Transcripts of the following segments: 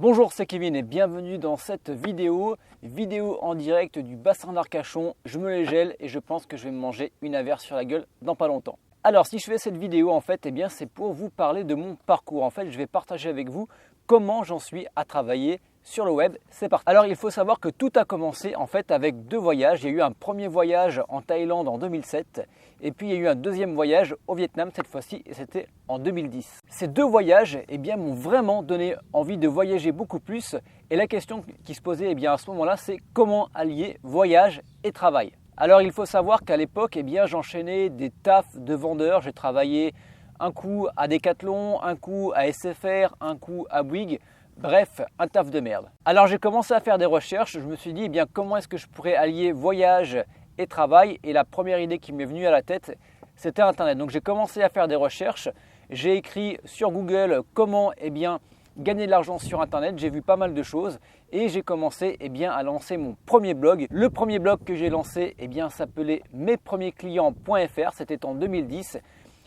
Bonjour, c'est Kevin et bienvenue dans cette vidéo en direct du bassin d'Arcachon. Je me les gèle et je pense que je vais me manger une averse sur la gueule dans pas longtemps. Alors si je fais cette vidéo c'est pour vous parler de mon parcours. Je vais partager avec vous comment j'en suis à travailler sur le web. C'est parti. Alors il faut savoir que tout a commencé avec deux voyages. Il y a eu un premier voyage en Thaïlande en 2007 et puis il y a eu un deuxième voyage au Vietnam cette fois-ci et c'était en 2010. Ces deux voyages m'ont vraiment donné envie de voyager beaucoup plus et la question qui se posait à ce moment-là, c'est comment allier voyage et travail. Alors il faut savoir qu'à l'époque j'enchaînais des tafs de vendeur. J'ai travaillé un coup à Decathlon, un coup à SFR, un coup à Bouygues. Bref, un taf de merde. Alors j'ai commencé à faire des recherches, je me suis dit comment est-ce que je pourrais allier voyage et travail, et la première idée qui m'est venue à la tête, c'était Internet. Donc j'ai commencé à faire des recherches, j'ai écrit sur Google comment gagner de l'argent sur Internet, j'ai vu pas mal de choses et j'ai commencé à lancer mon premier blog. Le premier blog que j'ai lancé s'appelait mespremiersclients.fr, c'était en 2010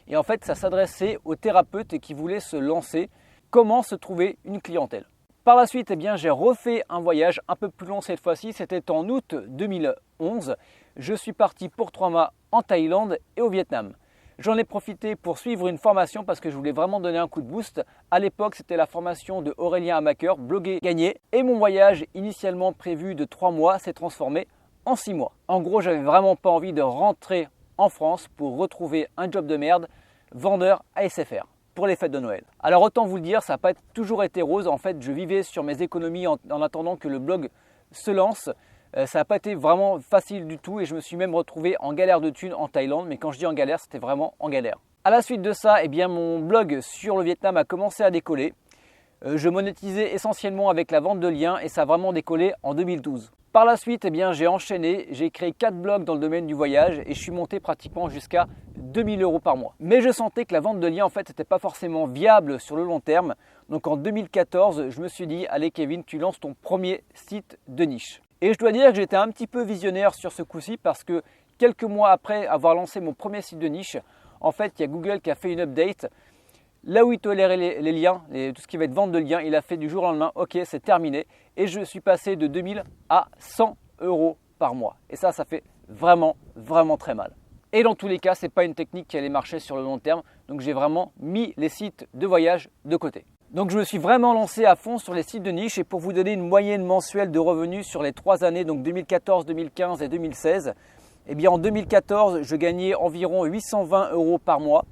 et ça s'adressait aux thérapeutes qui voulaient se lancer. Comment se trouver une clientèle. Par la suite, j'ai refait un voyage un peu plus long cette fois-ci. C'était en août 2011. Je suis parti pour 3 mois en Thaïlande et au Vietnam. J'en ai profité pour suivre une formation parce que je voulais vraiment donner un coup de boost. À l'époque, c'était la formation de Aurélien Hamaker, Bloguer Gagner. Et mon voyage, initialement prévu de 3 mois, s'est transformé en 6 mois. En gros, j'avais vraiment pas envie de rentrer en France pour retrouver un job de merde, vendeur à SFR. Pour les fêtes de Noël. Alors autant vous le dire, ça n'a pas toujours été rose. Je vivais sur mes économies en attendant que le blog se lance. Ça n'a pas été vraiment facile du tout et je me suis même retrouvé en galère de thunes en Thaïlande. Mais quand je dis en galère, c'était vraiment en galère. À la suite de ça, mon blog sur le Vietnam a commencé à décoller. Je monétisais essentiellement avec la vente de liens et ça a vraiment décollé en 2012. Par la suite, j'ai enchaîné, j'ai créé 4 blogs dans le domaine du voyage et je suis monté pratiquement jusqu'à 2000 € par mois. Mais je sentais que la vente de liens n'était pas forcément viable sur le long terme. Donc en 2014, je me suis dit, allez Kevin, tu lances ton premier site de niche. Et je dois dire que j'étais un petit peu visionnaire sur ce coup-ci parce que quelques mois après avoir lancé mon premier site de niche, il y a Google qui a fait une update. Là où il tolérait les liens, tout ce qui va être vente de liens, il a fait du jour au lendemain, ok c'est terminé. Et je suis passé de 2000 à 100 € par mois. Et ça fait vraiment très mal. Et dans tous les cas, ce n'est pas une technique qui allait marcher sur le long terme. Donc j'ai vraiment mis les sites de voyage de côté. Donc je me suis vraiment lancé à fond sur les sites de niche. Et pour vous donner une moyenne mensuelle de revenus sur les 3 années, donc 2014, 2015 et 2016, en 2014, je gagnais environ 820 € par mois.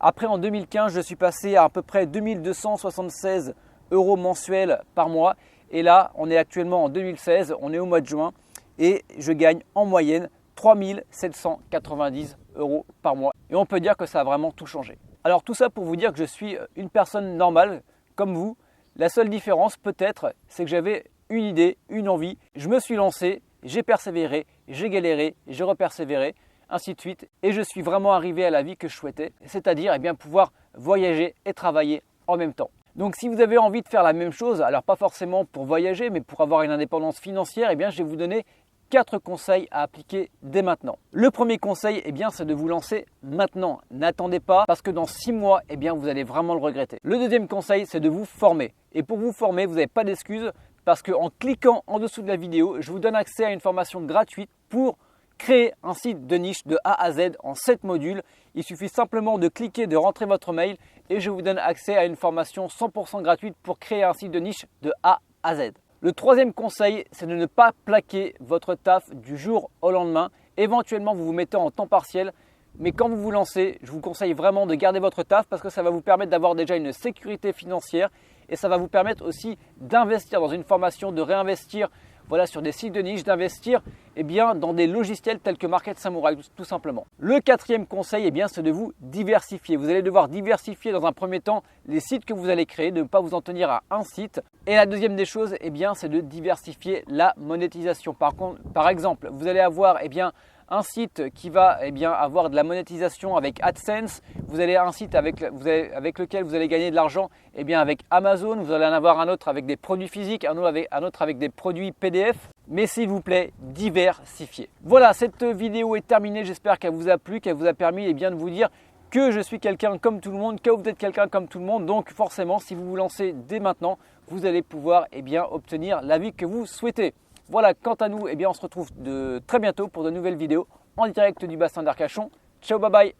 Après, en 2015, je suis passé à peu près 2276 € mensuels par mois. Et là, on est actuellement en 2016, on est au mois de juin et je gagne en moyenne 3790 € par mois. Et on peut dire que ça a vraiment tout changé. Alors tout ça pour vous dire que je suis une personne normale comme vous. La seule différence peut-être, c'est que j'avais une idée, une envie. Je me suis lancé, j'ai persévéré, j'ai galéré, j'ai repersévéré. Ainsi de suite. Et je suis vraiment arrivé à la vie que je souhaitais, c'est-à-dire pouvoir voyager et travailler en même temps. Donc si vous avez envie de faire la même chose, alors pas forcément pour voyager, mais pour avoir une indépendance financière, je vais vous donner 4 conseils à appliquer dès maintenant. Le premier conseil, c'est de vous lancer maintenant. N'attendez pas parce que dans 6 mois, vous allez vraiment le regretter. Le deuxième conseil, c'est de vous former. Et pour vous former, vous n'avez pas d'excuses parce qu'en cliquant en dessous de la vidéo, je vous donne accès à une formation gratuite pour créer un site de niche de A à Z en 7 modules. Il suffit simplement de cliquer, de rentrer votre mail et je vous donne accès à une formation 100% gratuite pour créer un site de niche de A à Z. Le troisième conseil, c'est de ne pas plaquer votre taf du jour au lendemain. Éventuellement, vous vous mettez en temps partiel. Mais quand vous vous lancez, je vous conseille vraiment de garder votre taf parce que ça va vous permettre d'avoir déjà une sécurité financière et ça va vous permettre aussi d'investir dans une formation, de réinvestir sur des sites de niche, d'investir dans des logiciels tels que Market Samurai tout simplement. Le quatrième conseil, c'est de vous diversifier. Vous allez devoir diversifier dans un premier temps les sites que vous allez créer, de ne pas vous en tenir à un site. Et la deuxième des choses, c'est de diversifier la monétisation. Par exemple, vous allez avoir un site qui va avoir de la monétisation avec AdSense. Vous allez un site avec lequel vous allez gagner de l'argent avec Amazon. Vous allez en avoir un autre avec des produits physiques, un autre avec des produits PDF. Mais s'il vous plaît, diversifiez. Voilà, cette vidéo est terminée. J'espère qu'elle vous a plu, qu'elle vous a permis de vous dire que je suis quelqu'un comme tout le monde, que vous êtes quelqu'un comme tout le monde. Donc forcément, si vous vous lancez dès maintenant, vous allez pouvoir obtenir l'avis que vous souhaitez. Voilà, quant à nous, on se retrouve très bientôt pour de nouvelles vidéos en direct du bassin d'Arcachon. Ciao, bye bye.